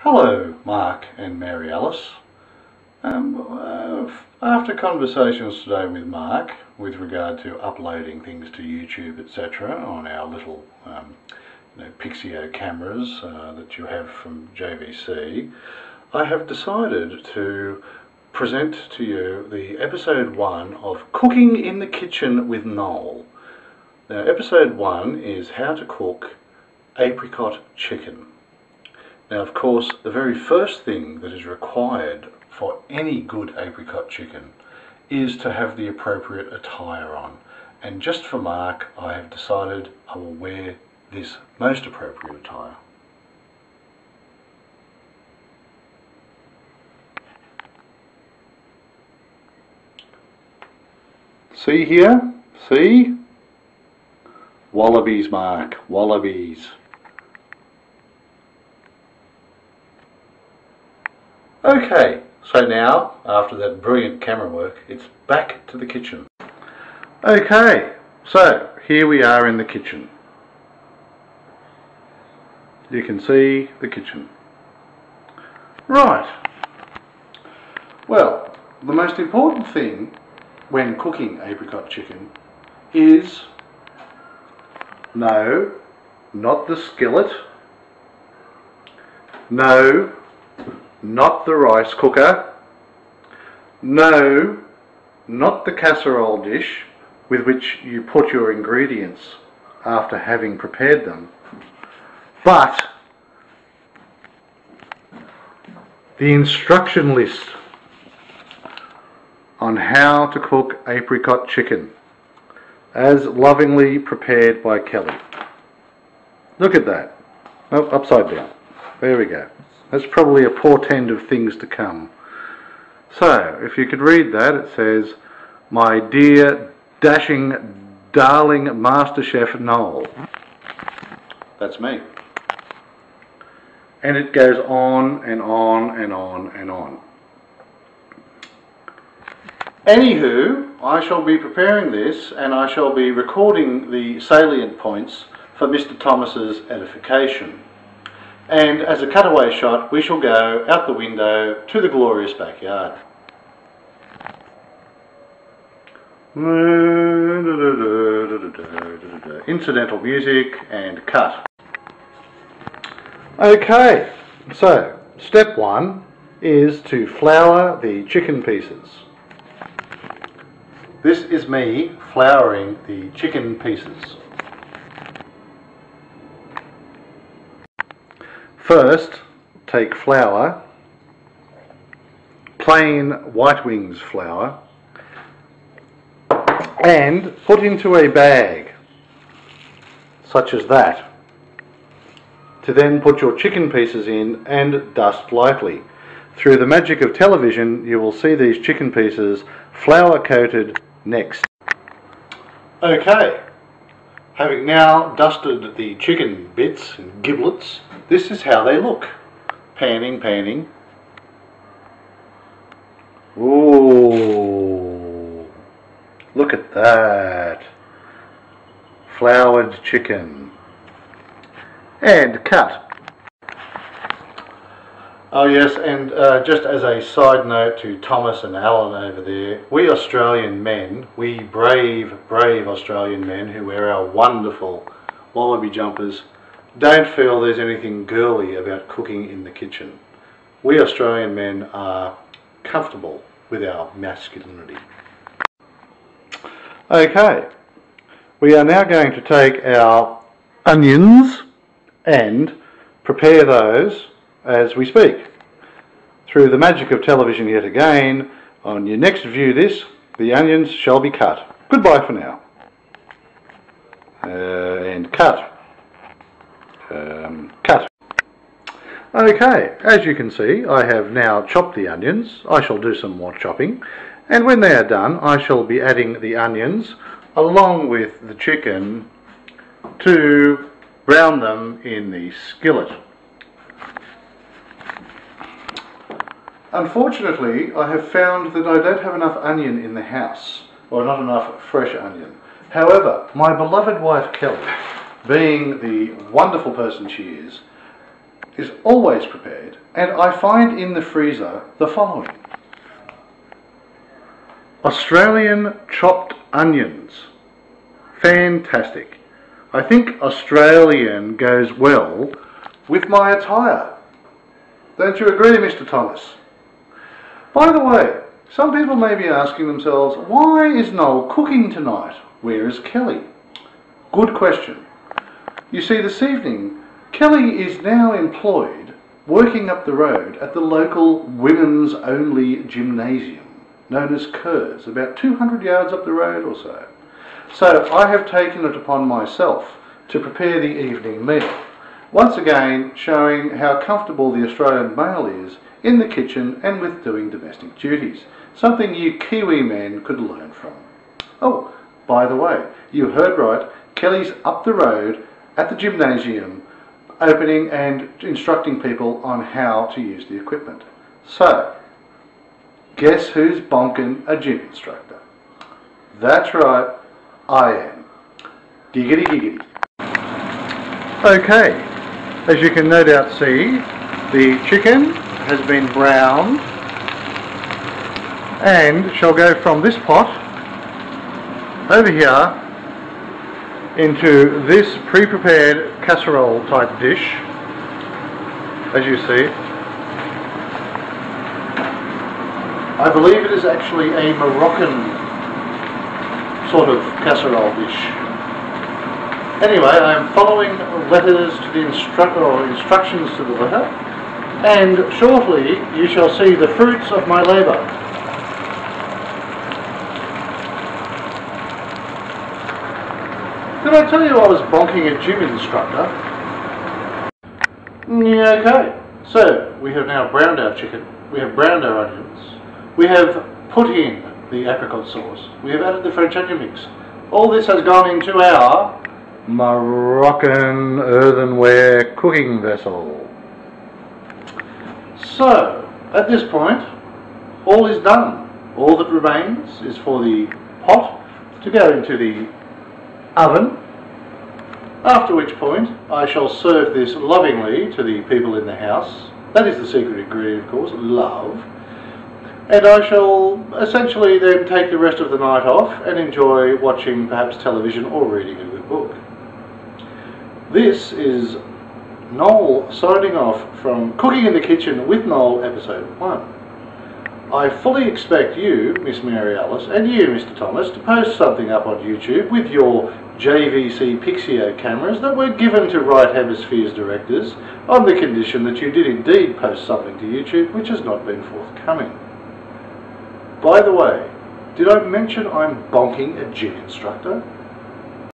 Hello, Mark and Mary Alice. After conversations today with Mark with regard to uploading things to YouTube, etc., on our little Pixio cameras that you have from JVC, I have decided to present to you the episode 1 of Cooking in the Kitchen with Noel. Now, episode 1 is how to cook apricot chicken. Now, of course, the very first thing that is required for any good apricot chicken is to have the appropriate attire on. And just for Mark, I have decided I will wear this most appropriate attire. See here? See? Wallabies, Mark. Wallabies. Okay, so now, after that brilliant camera work, it's back to the kitchen. Okay, so here we are in the kitchen. You can see the kitchen. Right. Well, the most important thing when cooking apricot chicken is, no, not the skillet, no, not the rice cooker, no, not the casserole dish with which you put your ingredients after having prepared them, but the instruction list on how to cook apricot chicken as lovingly prepared by Kelly. Look at that. Oh, upside down. There we go. That's probably a portend of things to come. So, if you could read that, it says, "My dear, dashing, darling Master Chef Noel." That's me. And it goes on and on and on and on. Anywho, I shall be preparing this and I shall be recording the salient points for Mr. Thomas's edification. And as a cutaway shot, we shall go out the window to the glorious backyard. Incidental music and cut. Okay, so step 1 is to flour the chicken pieces. This is me flouring the chicken pieces. First, take flour, plain White Wings flour, and put into a bag, such as that, to then put your chicken pieces in and dust lightly. Through the magic of television, you will see these chicken pieces flour coated next. Okay, having now dusted the chicken bits and giblets, this is how they look. Panning, panning. Ooh, look at that. Floured chicken. And cut. Oh yes, and just as a side note to Thomas and Alan over there, we Australian men, we brave Australian men who wear our wonderful wallaby jumpers, don't feel there's anything girly about cooking in the kitchen. We Australian men are comfortable with our masculinity. Okay, we are now going to take our onions and prepare those as we speak. Through the magic of television yet again, on your next view this, the onions shall be cut. Goodbye for now. And cut. Cut. Okay, as you can see, I have now chopped the onions. I shall do some more chopping, and when they are done, I shall be adding the onions along with the chicken to brown them in the skillet. Unfortunately, I have found that I don't have enough onion in the house, or not enough fresh onion. However, my beloved wife Kelly, being the wonderful person she is, is always prepared, and I find in the freezer the following: Australian chopped onions. Fantastic. I think Australian goes well with my attire. Don't you agree, Mr. Thomas? By the way, some people may be asking themselves, why is Noel cooking tonight? Where is Kelly? Good question. You see, this evening, Kelly is now employed working up the road at the local women's only gymnasium, known as Kerr's, about 200 yards up the road or so. So I have taken it upon myself to prepare the evening meal, once again showing how comfortable the Australian male is in the kitchen and with doing domestic duties, something you Kiwi men could learn from. Oh, by the way, you heard right, Kelly's up the road at the gymnasium, opening and instructing people on how to use the equipment. So, guess who's bonking a gym instructor? That's right, I am. Giggity giggity. Okay, as you can no doubt see, the chicken has been browned and shall go from this pot over here into this pre-prepared casserole type dish, as you see. I believe it is actually a Moroccan sort of casserole dish. Anyway, I am following letters to the instructions to the letter, and shortly you shall see the fruits of my labour. Did I tell you I was bonking a gym instructor? Yeah, okay. So, we have now browned our chicken, we have browned our onions, we have put in the apricot sauce, we have added the French onion mix. All this has gone into our Moroccan earthenware cooking vessel. So, at this point, all is done. All that remains is for the pot to go into the oven, after which point I shall serve this lovingly to the people in the house. That is the secret ingredient, of course, love. And I shall essentially then take the rest of the night off and enjoy watching perhaps television or reading a good book. This is Noel signing off from Cooking in the Kitchen with Noel episode 1. I fully expect you, Miss Mary Alice, and you, Mr. Thomas, to post something up on YouTube with your JVC Pixio cameras that were given to Right Hemisphere's directors on the condition that you did indeed post something to YouTube, which has not been forthcoming. By the way, did I mention I'm bonking a gym instructor?